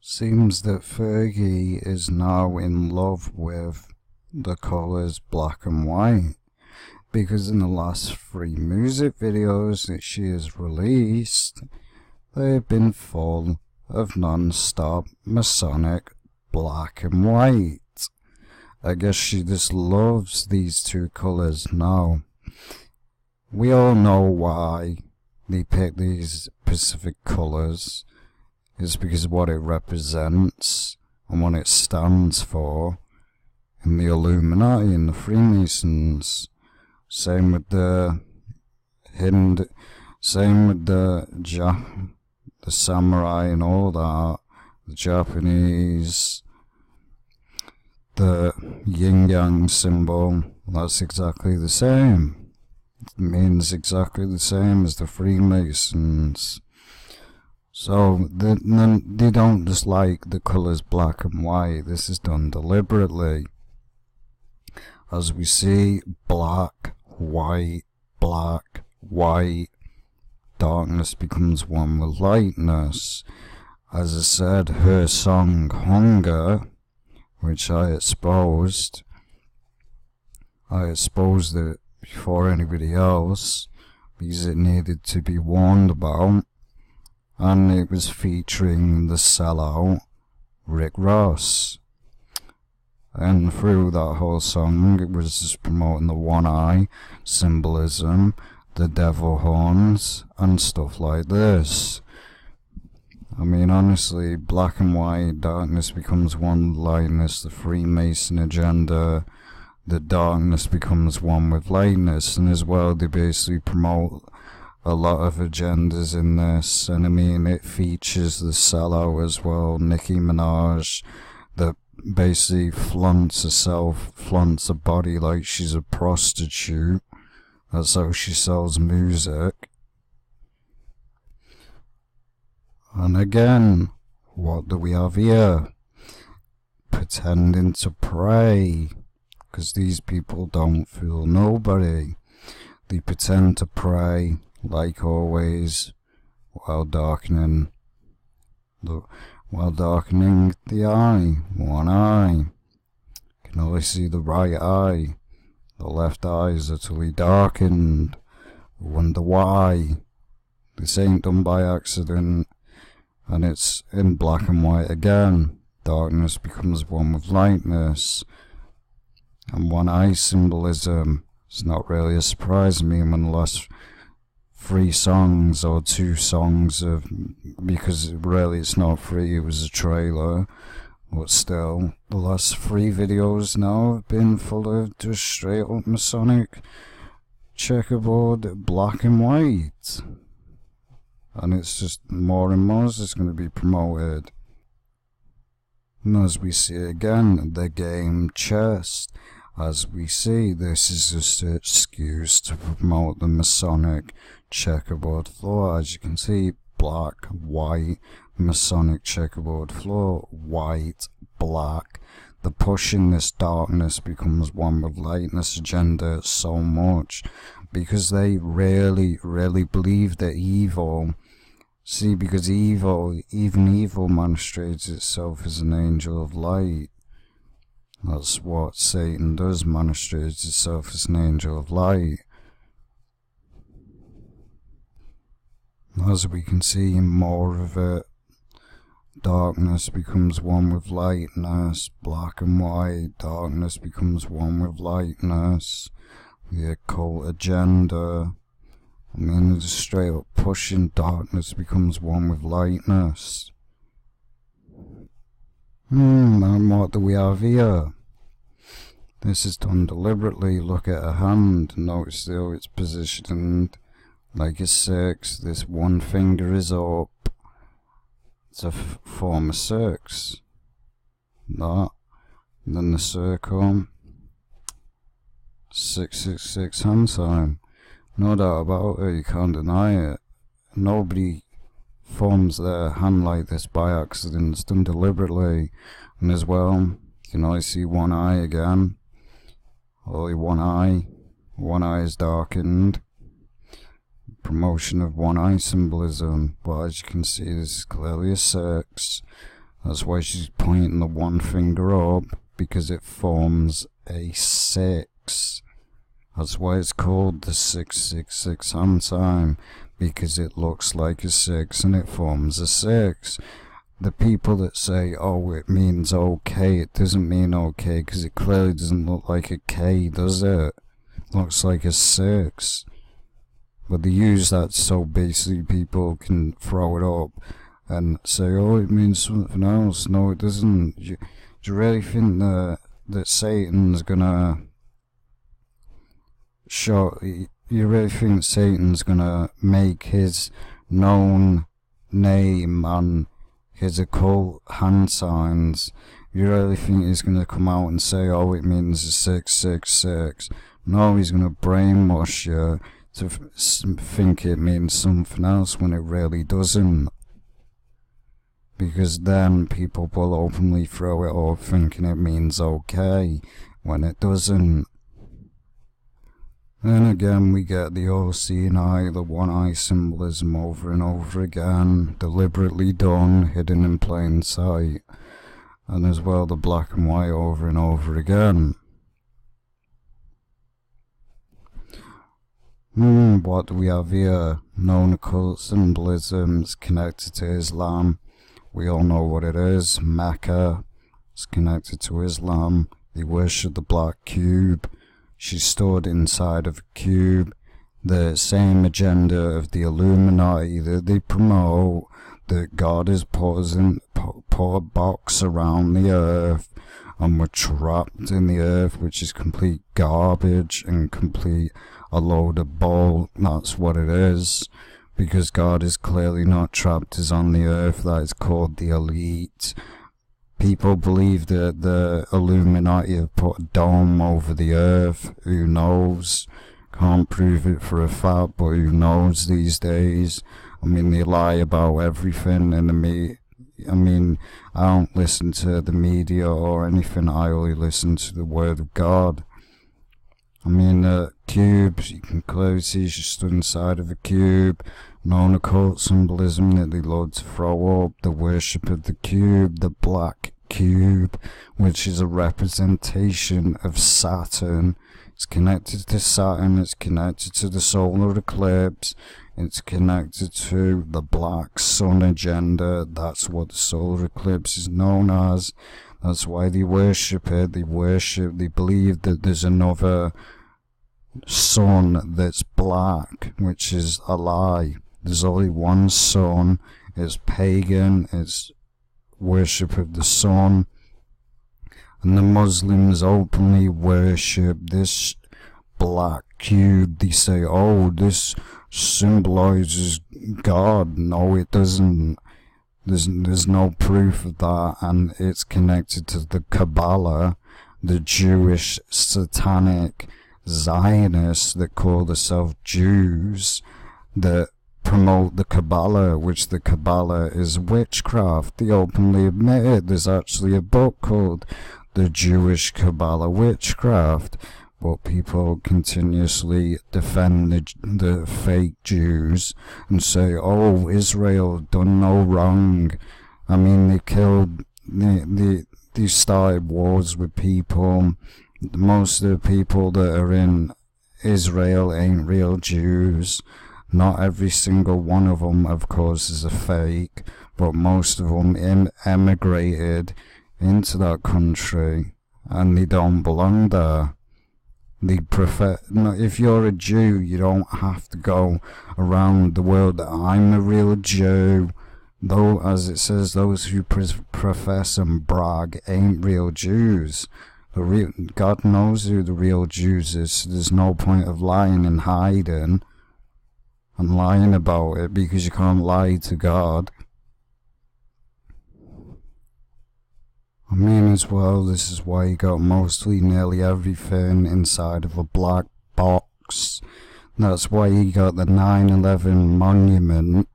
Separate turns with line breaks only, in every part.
Seems that Fergie is now in love with the colours black and white, because in the last 3 music videos that she has released, they've been full of non-stop Masonic black and white. I guess she just loves these 2 colours now. We all know why they pick these specific colours. It's because of what it represents and what it stands for in the Illuminati and the Freemasons. Same with the the samurai and all that, the Japanese, the yin-yang symbol. That's exactly the same. It means exactly the same as the Freemasons. So they don't just like the colours black and white. This is done deliberately. As we see, black, white, darkness becomes one with lightness. As I said, her song Hunger, which I exposed it before anybody else because it needed to be warned about. And it was featuring the sellout Rick Ross. And through that whole song, it was just promoting the one eye, symbolism, the devil horns, and stuff like this. I mean, honestly, black and white, darkness becomes one with lightness, the Freemason agenda, the darkness becomes one with lightness, and as well, they basically promote a lot of agendas in this, and I mean, it features the sellout as well, Nicki Minaj, that basically flaunts herself, flaunts her body like she's a prostitute. That's how she sells music. And again, what do we have here? Pretending to pray, because these people don't fool nobody. They pretend to pray, like always, while darkening the eye, one eye. You can only see the right eye. The left eye is utterly darkened. Wonder why. This ain't done by accident. And it's in black and white again. Darkness becomes one with lightness. And one eye symbolism. It's not really a surprise to me when the last 3 songs or 2 songs because really it's not 3, it was a trailer, but still, the last 3 videos now have been full of just straight up Masonic checkerboard black and white, and it's just more and more is going to be promoted. And as we see again, the game chess. As we see, this is just an excuse to promote the Masonic checkerboard floor. As you can see, black, white, Masonic checkerboard floor, white, black. The pushing this darkness becomes one with lightness agenda so much because they really believe that evil. See, because even evil manifests itself as an angel of light. That's what Satan does, manifests itself as an angel of light. As we can see, more of it, darkness becomes one with lightness, black and white, darkness becomes one with lightness, the occult agenda. I mean, just straight up pushing darkness becomes one with lightness. And what do we have here? This is done deliberately. Look at her hand. Notice how it's positioned like a 6. This one finger is up. It's a form of 6. That. And then the circle. 666 hand sign. No doubt about it. You can't deny it. Nobody forms their hand like this by accident. It's done deliberately. And as well, you can only see one eye again. Only one eye. One eye is darkened. Promotion of one eye symbolism. But as you can see, this is clearly a 6. That's why she's pointing the one finger up, because it forms a 6. That's why it's called the 666 hand sign, because it looks like a 6 and it forms a 6. The people that say, oh, it means okay, it doesn't mean okay, because it clearly doesn't look like a K, does it? It looks like a 6. But they use that so basically people can throw it up and say, oh, it means something else. No, it doesn't. Do you really think that Satan's gonna show... You really think Satan's gonna make his known name and his occult hand signs? You really think he's gonna come out and say, oh, it means 666? No, he's gonna brainwash you to think it means something else when it really doesn't. Because then people will openly throw it up thinking it means okay, when it doesn't. Then again, we get the all-seeing eye, the one-eye symbolism over and over again, deliberately done, hidden in plain sight, and as well the black and white over and over again. What do we have here? Known occult symbolisms connected to Islam. We all know what it is. Mecca is connected to Islam. They worship the black cube. She's stored inside of a cube. The same agenda of the Illuminati that they promote, that God has put a box around the earth and we're trapped in the earth, which is complete garbage and complete a load of bull. That's what it is, because God is clearly not trapped as on the earth. That is called the elite. People believe that the Illuminati have put a dome over the earth. Who knows? Can't prove it for a fact, but who knows these days? I mean, they lie about everything in the media. I mean, I don't listen to the media or anything. I only listen to the word of God. I mean, cubes, you can clearly see she's stood inside of a cube. Known occult symbolism that they love to throw up, the worship of the cube, the black cube, which is a representation of Saturn. It's connected to Saturn, it's connected to the solar eclipse, it's connected to the black sun agenda. That's what the solar eclipse is known as. That's why they worship it. They believe that there's another sun that's black, which is a lie. There's only one sun. It's pagan. It's worship of the sun. And the Muslims openly worship this black cube. They say, oh, this symbolizes God. No, it doesn't. There's no proof of that, and it's connected to the Kabbalah, the Jewish satanic Zionists that call themselves Jews, that promote the Kabbalah, which the Kabbalah is witchcraft. They openly admit it. There's actually a book called The Jewish Kabbalah Witchcraft, but people continuously defend the fake Jews and say, oh, Israel done no wrong. I mean, they killed, they started wars with people. Most of the people that are in Israel ain't real Jews. Not every single one of them, of course, is a fake, but most of them emigrated into that country, and they don't belong there. They prefer... No, if you're a Jew, you don't have to go around the world that I'm a real Jew. Though, as it says, those who profess and brag ain't real Jews. God knows who the real Jews is, so there's no point of lying and hiding and lying about it, because you can't lie to God. I mean, as well, this is why you got mostly nearly everything inside of a black box. That's why you got the 9/11 monument,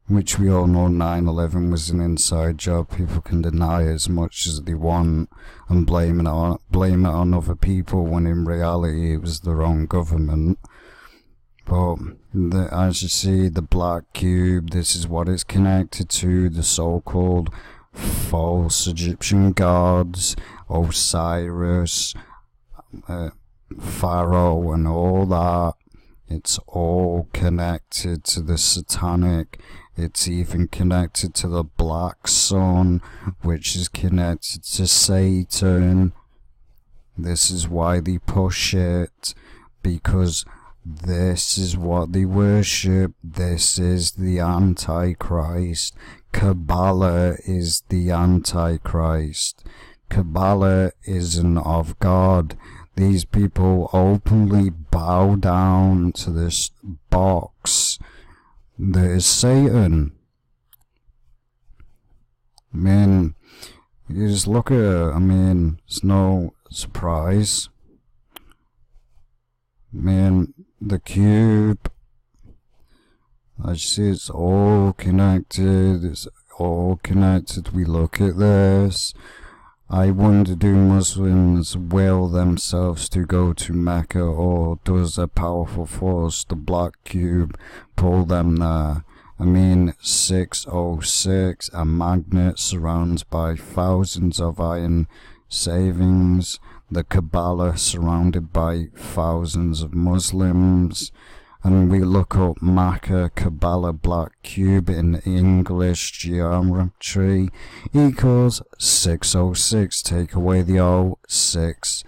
which we all know 9/11 was an inside job. People can deny as much as they want and blame it on other people, when in reality it was their own government. But as you see, the black cube, this is what it's connected to, the so-called false Egyptian gods, Osiris, Pharaoh and all that. It's all connected to the satanic. It's even connected to the black sun, which is connected to Satan. This is why they push it, because this is what they worship. This is the Antichrist. Kabbalah is the Antichrist. Kabbalah isn't of God. These people openly bow down to this box that is Satan. I mean, you just look at it. I mean, it's no surprise. I mean, the cube, as you see, it's all connected. It's all connected. We look at this. I wonder, do Muslims will themselves to go to Mecca, or does a powerful force, the black cube, pull them there? I mean, 606, a magnet surrounded by thousands of iron savings, the Kabbalah surrounded by thousands of Muslims, and we look up Mecca, Kabbalah, black cube in English geometry equals 606. Take away the O, 6,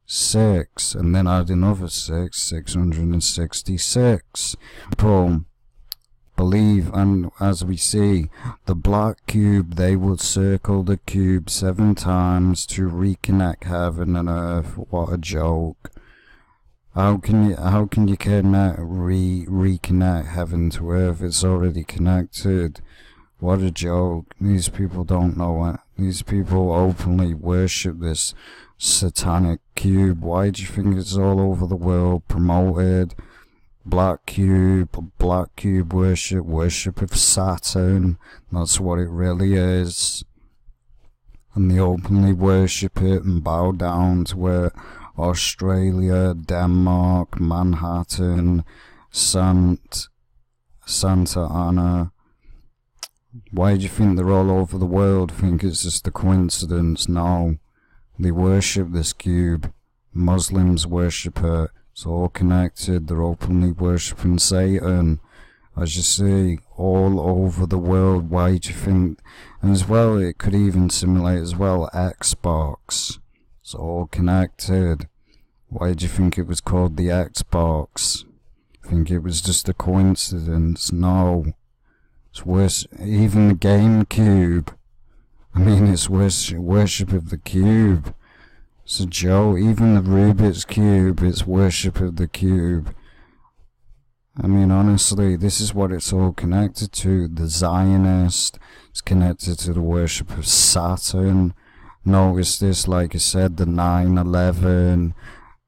6, and then add another 6, 666. People believe, and as we see, the black cube, they will circle the cube 7 times to reconnect heaven and earth. What a joke. How can you reconnect heaven to earth? It's already connected. What a joke. These people don't know it. These people openly worship this satanic cube. Why do you think it's all over the world promoted? Black cube worship of Saturn. That's what it really is. And they openly worship it and bow down to it. Australia, Denmark, Manhattan, Santa Ana. Why do you think they're all over the world? Think it's just a coincidence? No. They worship this cube. Muslims worship it. It's all connected. They're openly worshipping Satan. As you see, all over the world. Why do you think? And as well, it could even simulate as well Xbox. It's all connected. Why do you think it was called the Xbox? Think it was just a coincidence? No. It's worse. Even the GameCube. I mean, it's worship of the cube. It's a joke. Even the Rubik's Cube, it's worship of the cube. I mean, honestly, this is what it's all connected to. The Zionist is connected to the worship of Saturn. Notice this, like I said, the 9/11,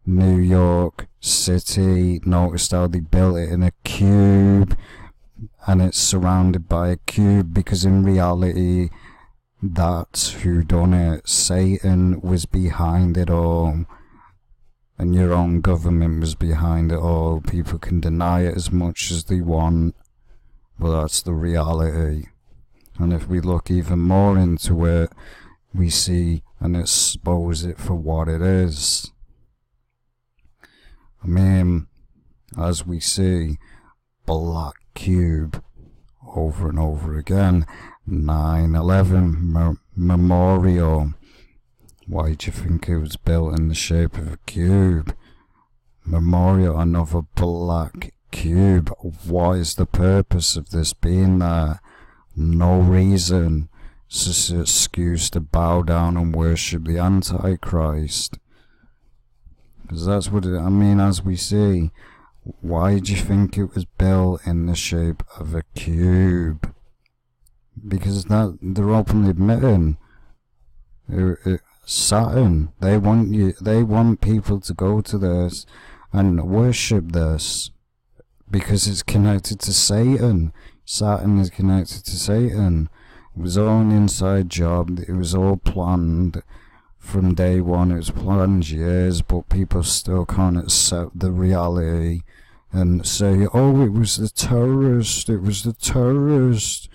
New York City. Notice how they built it in a cube, and it's surrounded by a cube, because in reality, that's who done it. Satan was behind it all, and your own government was behind it all. People can deny it as much as they want, but that's the reality. And if we look even more into it, we see and expose it for what it is. I mean, as we see, black cube over and over again. 9/11 memorial. Why do you think it was built in the shape of a cube? Memorial, another black cube. What is the purpose of this being there? No reason. It's just an excuse to bow down and worship the Antichrist. Because that's what it, I mean, as we see. Why do you think it was built in the shape of a cube? Because that they're openly admitting Saturn. They want people to go to this and worship this because it's connected to Satan. Saturn is connected to Satan. It was all an inside job. It was all planned from day one. It was planned years, but people still can't accept the reality and say, oh, it was the terrorist, it was the terrorist,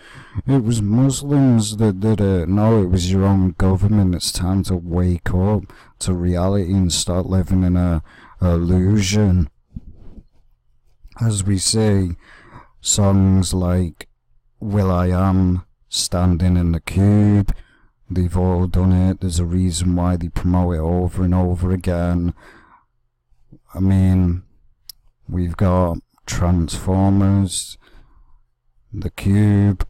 it was Muslims that did it. No, it was your own government. It's time to wake up to reality and start living in a illusion. As we see, songs like Will I Am, Standing in the Cube, they've all done it. There's a reason why they promote it over and over again. I mean, we've got Transformers, the Cube.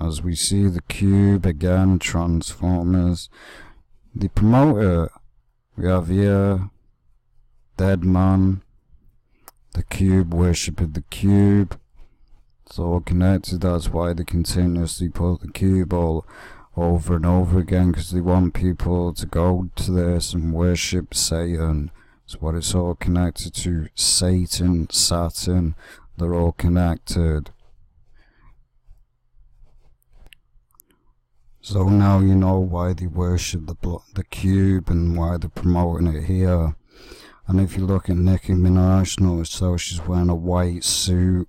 As we see the Cube again, Transformers, they promote it. We have here Dead Man, the Cube, worshipping the Cube. It's all connected. That's why they continuously put the Cube all over and over again, because they want people to go to this and worship Satan. It's what it's all connected to. Satan, Saturn, they're all connected. So now you know why they worship the Cube and why they're promoting it here. And if you look at Nicki Minaj, notice how she's wearing a white suit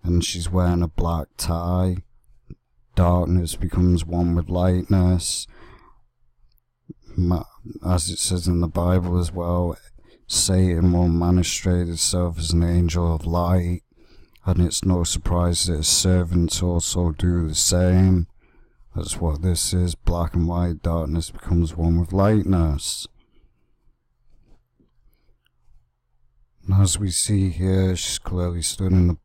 and she's wearing a black tie. Darkness becomes one with lightness. As it says in the Bible as well, Satan will manifest itself as an angel of light. And it's no surprise that his servants also do the same. That's what this is. Black and white, darkness becomes one with lightness. And as we see here, she's clearly stood in the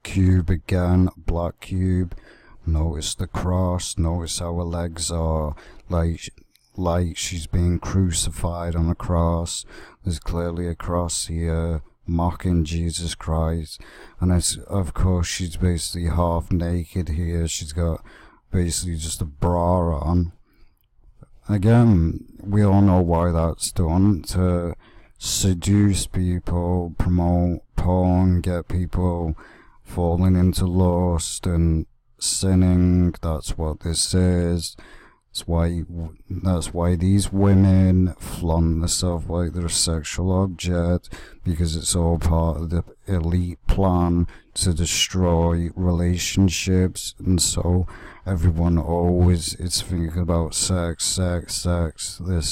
cube again, a black cube. Notice the cross, notice how her legs are like she's being crucified on a cross. There's clearly a cross here, mocking Jesus Christ. And it's, of course, she's basically half naked here. She's got basically just a bra on. Again, we all know why that's done, to seduce people, promote porn, get people falling into lust and sinning. That's what this is. That's why these women flaunt themselves like they're a sexual object, because it's all part of the elite plan to destroy relationships. And so everyone always is thinking about sex, this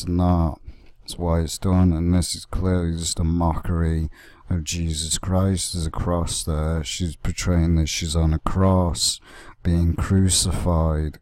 and that. That's why it's done. And this is clearly just a mockery of Jesus Christ. There's a cross there. She's portraying that she's on a cross being crucified.